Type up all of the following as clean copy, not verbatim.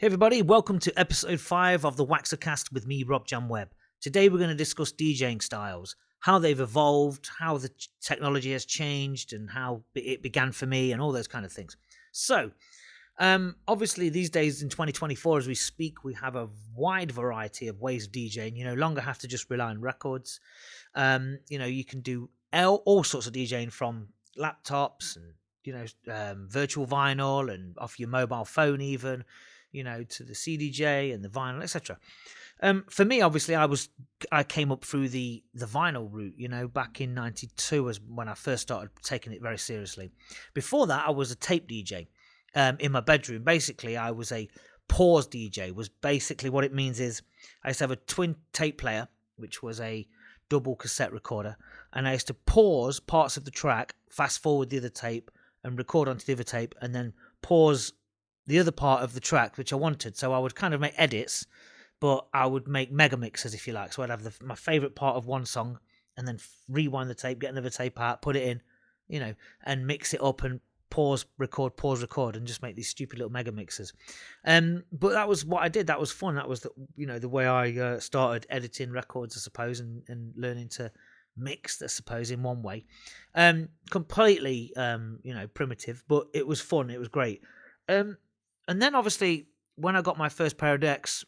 Hey everybody, welcome to episode 5 of the Waxadisc with me, Rob Jan Webb. Today we're going to discuss DJing styles, how they've evolved, how the technology has changed, and how it began for me, and all those kind of things. So, obviously these days in 2024 as we speak, we have a wide variety of ways of DJing. You no longer have to just rely on records. You can do all sorts of DJing from laptops and virtual vinyl and off your mobile phone even, to the CDJ and the vinyl, etc. For me, obviously, I came up through the vinyl route, back in '92 was when I first started taking it very seriously. Before that, I was a tape DJ in my bedroom. Basically, I was a pause DJ. Was basically what it means is I used to have a twin tape player, which was a double cassette recorder, and I used to pause parts of the track, fast forward the other tape, and record onto the other tape, and then pause the other part of the track which I wanted. So I would kind of make edits, but I would make mega mixes, if you like. So I'd have my favorite part of one song and then rewind the tape, get another tape out, put it in, and mix it up and pause record, and just make these stupid little mega mixes. But that was what I did. That was fun. That was the way I started editing records, I suppose, and learning to mix, I suppose, in one way. Completely primitive, but it was fun. It was great. And then obviously when I got my first pair of decks,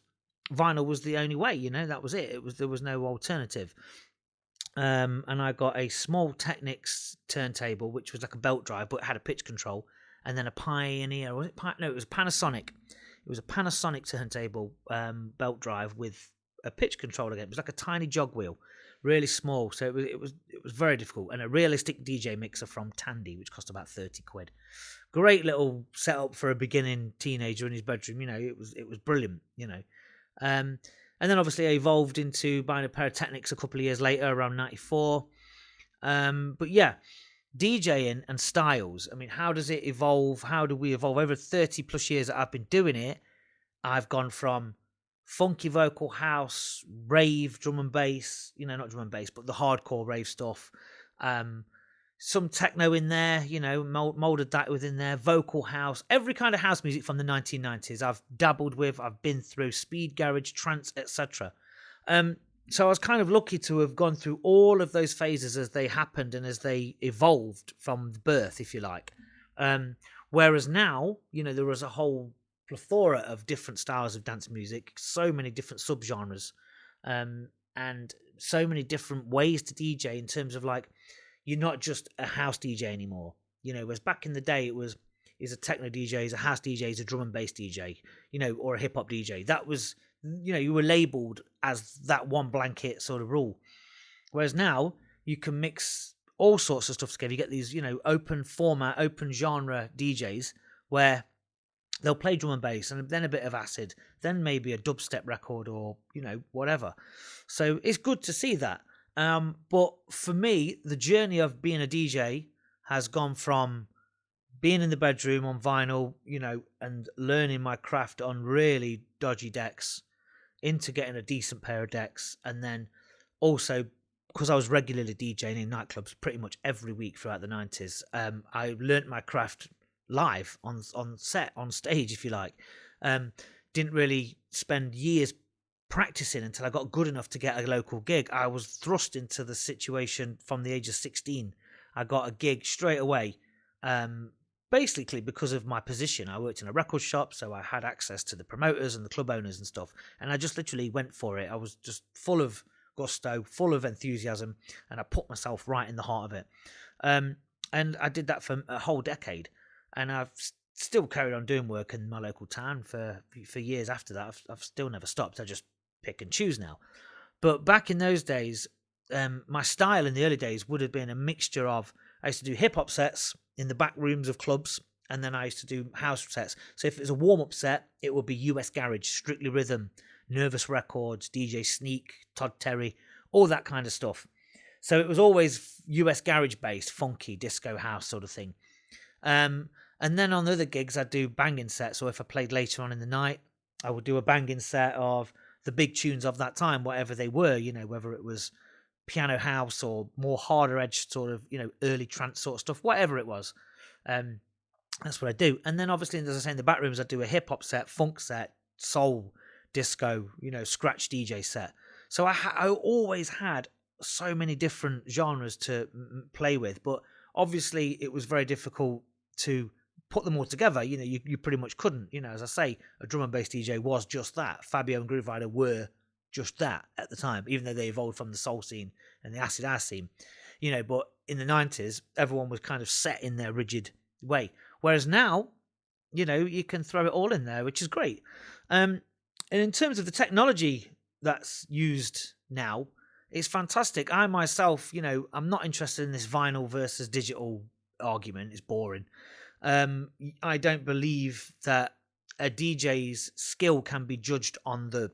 vinyl was the only way, that was it. There was no alternative. And I got a small Technics turntable, which was like a belt drive, but it had a pitch control, and then a Pioneer. Was it? No, it was Panasonic. It was a Panasonic turntable belt drive with a pitch control again. It was like a tiny jog wheel, really small. So it was very difficult. And a realistic DJ mixer from Tandy, which cost about 30 quid. Great little setup for a beginning teenager in his bedroom. It was brilliant. And then obviously I evolved into buying a pair of Technics a couple of years later, around 94. But yeah, DJing and styles. I mean, how does it evolve? How do we evolve? Over 30 plus years that I've been doing it, I've gone from funky vocal house, rave, drum and bass, not drum and bass, but the hardcore rave stuff. Some techno in there, molded that within there, vocal house, every kind of house music from the 1990s I've dabbled with, I've been through, speed garage, trance, etc. So I was kind of lucky to have gone through all of those phases as they happened and as they evolved from the birth, if you like. Whereas now, there was a whole plethora of different styles of dance music, so many different subgenres, and so many different ways to DJ in terms of like, you're not just a house DJ anymore. Whereas back in the day, he's a techno DJ, he's a house DJ, he's a drum and bass DJ, or a hip hop DJ. That was, you were labeled as that one blanket sort of rule. Whereas now, you can mix all sorts of stuff together. You get these, open format, open genre DJs where they'll play drum and bass and then a bit of acid, then maybe a dubstep record or, whatever. So it's good to see that. But for me, the journey of being a DJ has gone from being in the bedroom on vinyl, and learning my craft on really dodgy decks into getting a decent pair of decks. And then also, because I was regularly DJing in nightclubs pretty much every week throughout the 90s, I learnt my craft live on set, on stage, if you like. Didn't really spend years practicing until I got good enough to get a local gig. I was thrust into the situation from the age of 16. I got a gig straight away, basically because of my position. I worked in a record shop, so I had access to the promoters and the club owners and stuff, and I just literally went for it. I was just full of gusto, full of enthusiasm, and I put myself right in the heart of it. And I did that for a whole decade, and I've still carried on doing work in my local town for years after that. I've still never stopped. I just pick and choose now. But back in those days, my style in the early days would have been a mixture of, I used to do hip-hop sets in the back rooms of clubs, and then I used to do house sets. So if it was a warm-up set, it would be US Garage, Strictly Rhythm, Nervous Records, DJ Sneak, Todd Terry, all that kind of stuff. So it was always US Garage based, funky, disco house sort of thing. And then on other gigs, I'd do banging sets. So if I played later on in the night, I would do a banging set of the big tunes of that time, whatever they were, whether it was piano house or more harder edge sort of, early trance sort of stuff, whatever it was. That's what I do. And then obviously, as I say, in the back rooms, I do a hip hop set, funk set, soul, disco, scratch DJ set. So I always had so many different genres to play with, but obviously it was very difficult to put them all together. You pretty much couldn't. As I say, a drum and bass DJ was just that. Fabio and Groove Rider were just that at the time, even though they evolved from the soul scene and the acid house scene. But in the 90s, everyone was kind of set in their rigid way. Whereas now, you can throw it all in there, which is great. And in terms of the technology that's used now, it's fantastic. I myself, I'm not interested in this vinyl versus digital argument. It's boring. I don't believe that a DJ's skill can be judged on the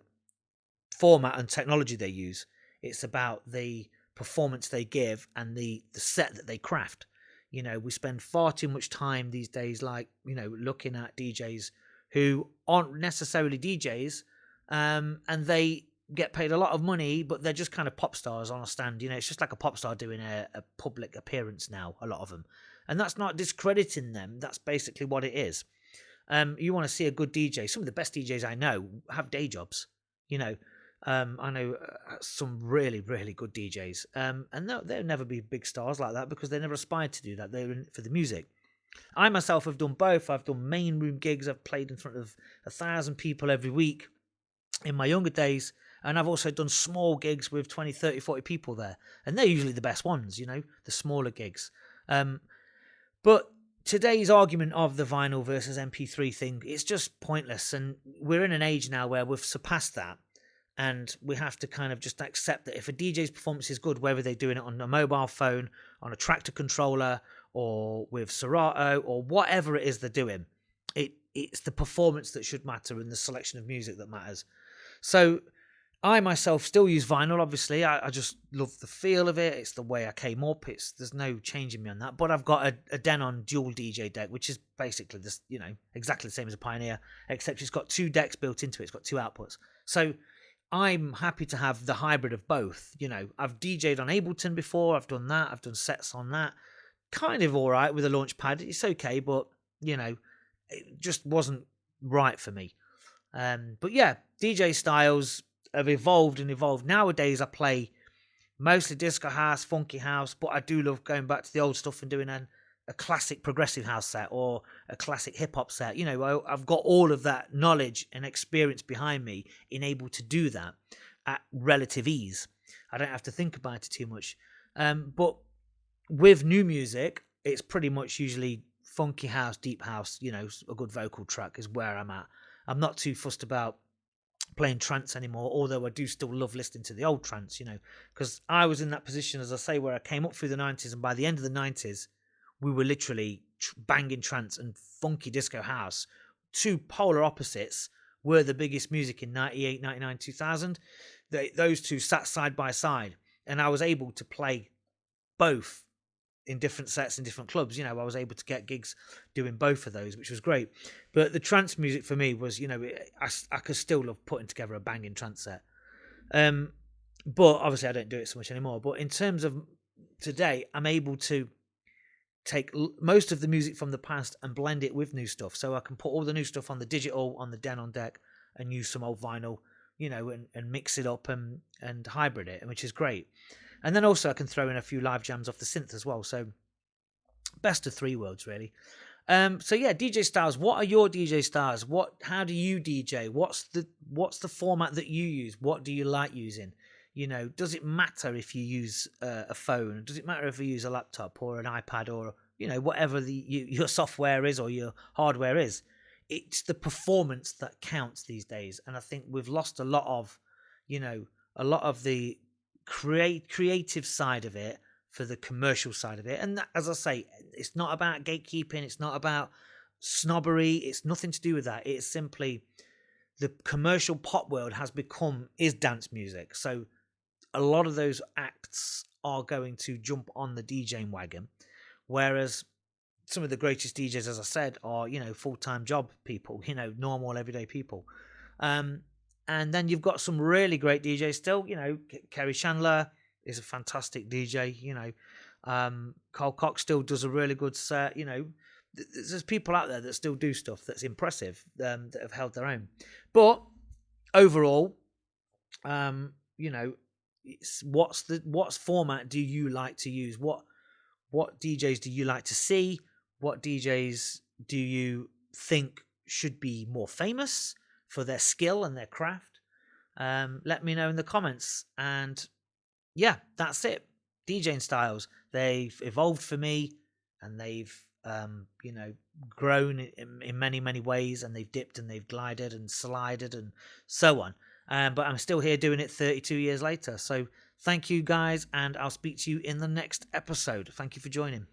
format and technology they use. It's about the performance they give and the set that they craft. We spend far too much time these days, looking at DJs who aren't necessarily DJs, and they get paid a lot of money, but they're just kind of pop stars on a stand. It's just like a pop star doing a public appearance now, a lot of them. And that's not discrediting them. That's basically what it is. You want to see a good DJ. Some of the best DJs I know have day jobs. I know some really, really good DJs. And they'll never be big stars like that because they never aspired to do that. They're in it for the music. I myself have done both. I've done main room gigs. I've played in front of 1,000 people every week in my younger days. And I've also done small gigs with 20, 30, 40 people there. And they're usually the best ones, the smaller gigs. But today's argument of the vinyl versus MP3 thing, it's just pointless. And we're in an age now where we've surpassed that. And we have to kind of just accept that if a DJ's performance is good, whether they're doing it on a mobile phone, on a tractor controller, or with Serato, or whatever it is they're doing, it's the performance that should matter and the selection of music that matters. So I myself still use vinyl, obviously. I just love the feel of it. It's the way I came up. There's no changing me on that. But I've got a Denon dual DJ deck, which is basically this, exactly the same as a Pioneer, except it's got 2 decks built into it. It's got 2 outputs. So I'm happy to have the hybrid of both. I've DJ'd on Ableton before. I've done that. I've done sets on that. Kind of all right with a launch pad. It's okay, but, it just wasn't right for me. But yeah, DJ styles have evolved and evolved. Nowadays, I play mostly disco house, funky house, but I do love going back to the old stuff and doing a classic progressive house set or a classic hip-hop set. I've got all of that knowledge and experience behind me in able to do that at relative ease. I don't have to think about it too much. But with new music, it's pretty much usually funky house, deep house, a good vocal track is where I'm at. I'm not too fussed about playing trance anymore, although I do still love listening to the old trance, because I was in that position, as I say, where I came up through the 90s, and by the end of the 90s, we were literally banging trance and funky disco house. 2 polar opposites were the biggest music in 98, 99, 2000. Those 2 sat side by side, and I was able to play both in different sets in different clubs. I was able to get gigs doing both of those, which was great. But the trance music for me was, I could still love putting together a banging trance set. But obviously I don't do it so much anymore. But in terms of today, I'm able to take most of the music from the past and blend it with new stuff. So I can put all the new stuff on the digital, on the Denon deck, and use some old vinyl, and mix it up and hybrid it, which is great. And then also I can throw in a few live jams off the synth as well. So best of 3 worlds, really. So yeah, DJ styles. What are your DJ styles? How do you DJ? What's the format that you use? What do you like using? Does it matter if you use a phone? Does it matter if you use a laptop or an iPad or whatever your software is or your hardware is? It's the performance that counts these days, and I think we've lost a lot of the creative side of it for the commercial side of it. And that, as I say, it's not about gatekeeping, it's not about snobbery, it's nothing to do with that. It's simply the commercial pop world is dance music. So a lot of those acts are going to jump on the DJing wagon, whereas some of the greatest DJs, as I said, are full-time job people, normal everyday people. And then you've got some really great DJs still. Kerry Chandler is a fantastic DJ. Carl Cox still does a really good set. there's people out there that still do stuff that's impressive, that have held their own. But overall, what's format do you like to use? What DJs do you like to see? What DJs do you think should be more famous for their skill and their craft? Let me know in the comments. And yeah, that's it. DJing styles, they've evolved for me, and they've grown in many ways, and they've dipped and they've glided and slided and so on. But I'm still here doing it 32 years later. So thank you guys, and I'll speak to you in the next episode. Thank you for joining.